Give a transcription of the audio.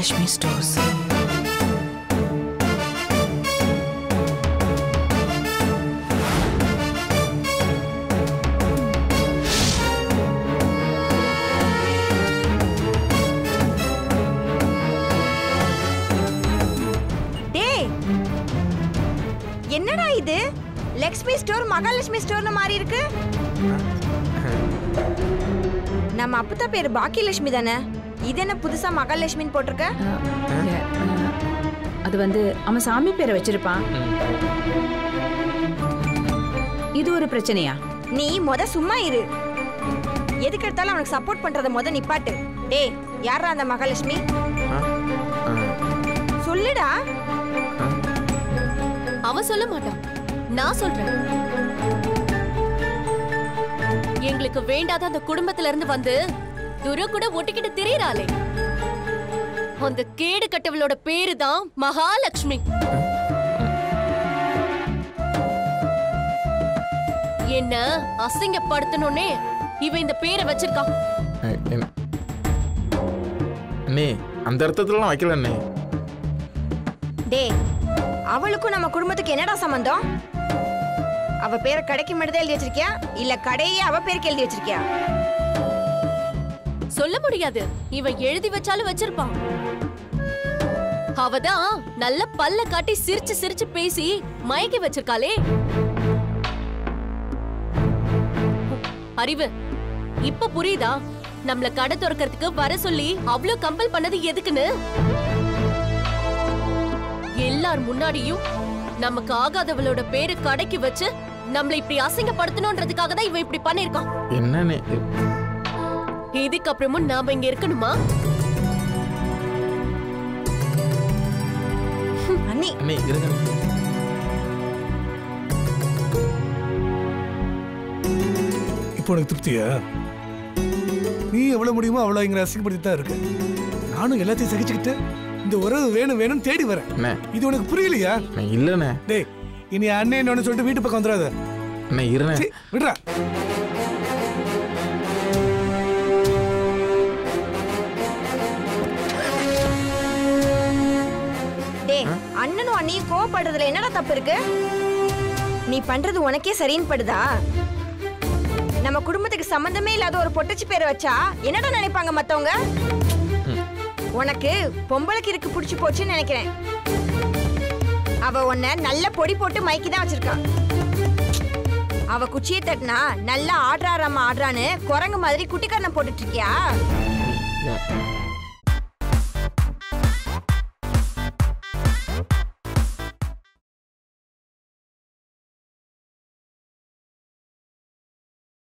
Mahalakshmi stores. என்னடா இது? Lakshmi store Mahalakshmi ஸ்டோர்னு மாறி இருக்கு. நம்ம அப்பத்தா பேரு பாக்கியலட்சுமி தானே, இது என்ன புதுசா மகாலட்சுமின்னு போட்டிருக்க? அது வந்து அவன் சாமி பேரை வச்சிருப்பான். இது ஒரு பிரச்சனையா? நீ சும்மா இரு. எதுக்கு எடுத்தாலும் அவனுக்கு சப்போர்ட் பண்றத நிப்பாட்டு. டேய், யாரா அந்த மகாலட்சுமி? சொல்லுடா. அவ சொல்ல மாட்டான், நான் சொல்றேன். எங்களுக்கு வேண்டாத அந்த குடும்பத்துல இருந்து வந்து துர கூட ஒட்டிக்கிட்டு திரியறாளே, அந்த கேடு கட்டவளோட பேரு தான் மகாலட்சுமி. என்ன அசிங்கப்படுத்தணும்னே இவ இந்த பேரை வச்சிருக்கான். அந்த அர்த்தத்துல வைக்கல. டேய், அவளுக்கும் நம்ம குடும்பத்துக்கு என்னடா சம்பந்தம்? அவ பேரை கடைக்கு மட்டும் எழுதி வச்சிருக்கியா, இல்ல கடையே அவ பேருக்கு எழுதி வச்சிருக்கியா? சொல்ல முடியாது, இவன் எழுதி வச்சாலும் வச்சிருப்பான். அவதான் நல்ல பல்ல காட்டி சிரிச்சு சிரிச்சு பேசி மயக்கி வச்சிருக்காளே. அறிவு, இப்ப புரியுதா நம்மள கடை திறக்கிறதுக்கு வர சொல்லி அவ்ளோ கம்பல் பண்ணது எதுக்குன்னு? எல்லார் முன்னாடியும் நமக்கு ஆகாதவளோட பேரு கடைக்கு வச்சு நம்மள இப்படி அசிங்கப்படுத்தணும்ன்றதுக்காக தான் இவன் இப்படி பண்ணிருக்கான். என்னன்னு இதுக்கு அப்புறமும் நாம இங்க இருக்கணுமா? அண்ணி, இப்போ உனக்கு திருப்தியா? நீ எவ்வளவு முடியுமோ அவ்வளவு இங்க அசிங்கப்படுத்தி தான் இருக்கு. நானும் எல்லாத்தையும் சகிச்சுக்கிட்டு இந்த உறவு வேணும் வேணும் தேடி வரேன். இது உனக்கு புரியலையா? இல்லண்ணே. டேய், இனி அண்ணன் சொல்லிட்டு வீட்டு பக்கம் வந்துடாத. விடுறா. டேய், அண்ணனும் அண்ணியும் கோவப்படுறதுல என்னடா தப்பு இருக்கு? நீ பண்றது உனக்கே சரின்னு படுதா? நம்ம குடும்பத்துக்கு சம்பந்தமே இல்லாத ஒரு பொட்டச்சி பேரை வச்சா என்னடா நினைப்பாங்க மத்தவங்க? உனக்கு பொம்பளைக்கு இருக்கு புடிச்சு போச்சுன்னு நினைக்கிறேன். அவ உன்னை நல்ல பொடி போட்டு மைக்கி தான் வச்சிருக்கா. அவ குச்சியை தட்டினா நல்லா ஆடுறாராமா ஆடுறான்னு குரங்கு மாதிரி குட்டிக்கரணம் போட்டுட்டு இருக்கியா?